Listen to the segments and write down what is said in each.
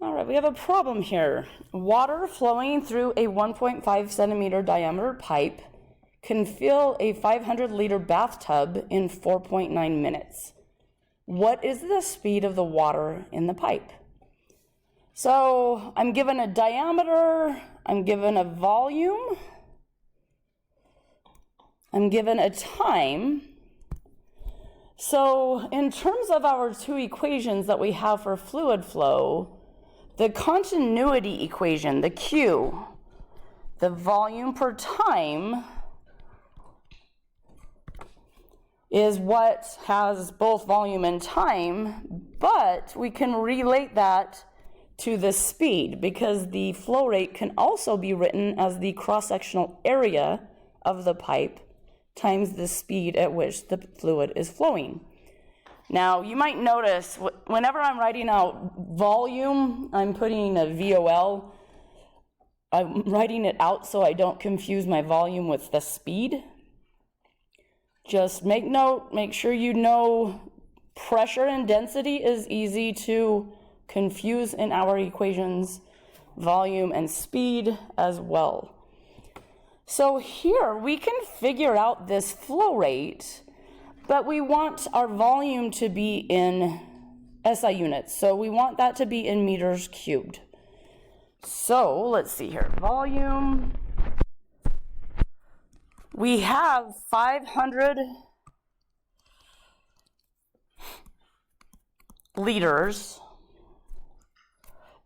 All right, we have a problem here. Water flowing through a 1.5 centimeter diameter pipe can fill a 500-liter bathtub in 4.9 minutes. What is the speed of the water in the pipe? So I'm given a diameter, I'm given a volume, I'm given a time. So in terms of our two equations that we have for fluid flow, the continuity equation, the Q, the volume per time, is what has both volume and time, but we can relate that to the speed because the flow rate can also be written as the cross-sectional area of the pipe times the speed at which the fluid is flowing. Now, you might notice whenever I'm writing out volume, I'm putting a VOL. I'm writing it out so I don't confuse my volume with the speed. Just make note, make sure you know pressure and density is easy to confuse in our equations, volume and speed as well. So here we can figure out this flow rate, but we want our volume to be in SI units. So we want that to be in meters cubed. So let's see here, volume. We have 500 liters.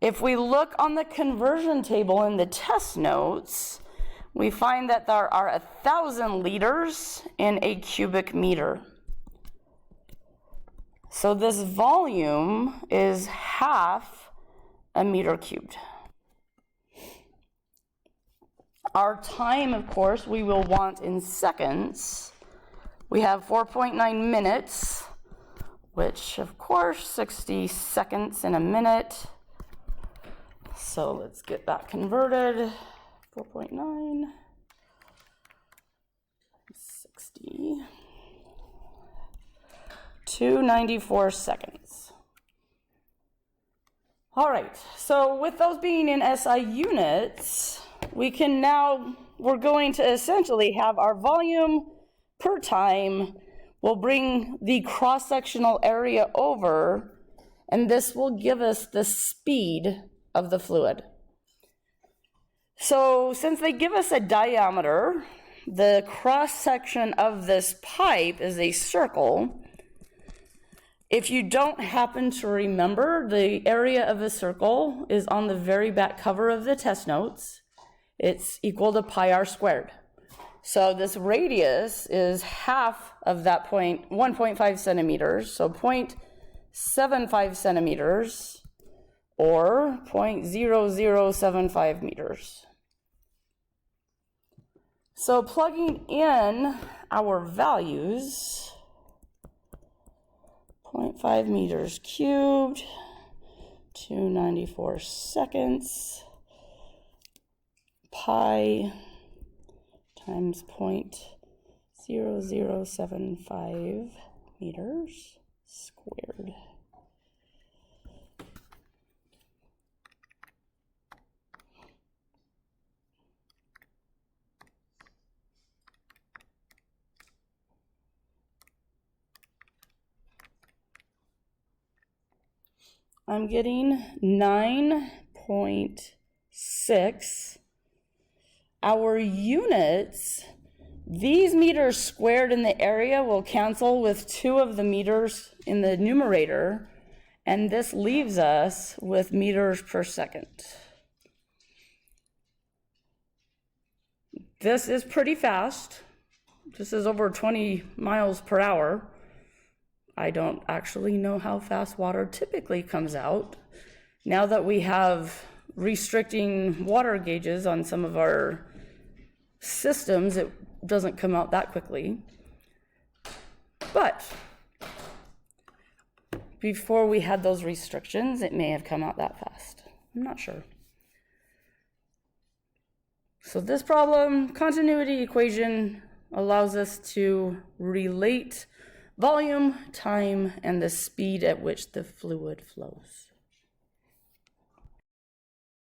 If we look on the conversion table in the test notes, we find that there are 1,000 liters in a cubic meter. So this volume is half a meter cubed. Our time, of course, we will want in seconds. We have 4.9 minutes, which, of course, 60 seconds in a minute. So let's get that converted. 4.9, 60, 294 seconds. All right, so with those being in SI units, we're going to essentially have our volume per time. We'll bring the cross-sectional area over, and this will give us the speed of the fluid. So since they give us a diameter, the cross-section of this pipe is a circle. If you don't happen to remember, the area of a circle is on the very back cover of the test notes. It's equal to pi r squared. So this radius is half of that 1.5 centimeters, so 0.75 centimeters, or 0.0075 meters. So plugging in our values, 0.5 meters cubed, 294 seconds, pi times 0.0075 meters squared. I'm getting 9.6. Our units, these meters squared in the area will cancel with 2 of the meters in the numerator, and this leaves us with meters per second. This is pretty fast. This is over 20 miles per hour. I don't actually know how fast water typically comes out. Now that we have restricting water gauges on some of our systems, it doesn't come out that quickly. But before we had those restrictions, it may have come out that fast. I'm not sure. So this problem, continuity equation, allows us to relate volume, time, and the speed at which the fluid flows.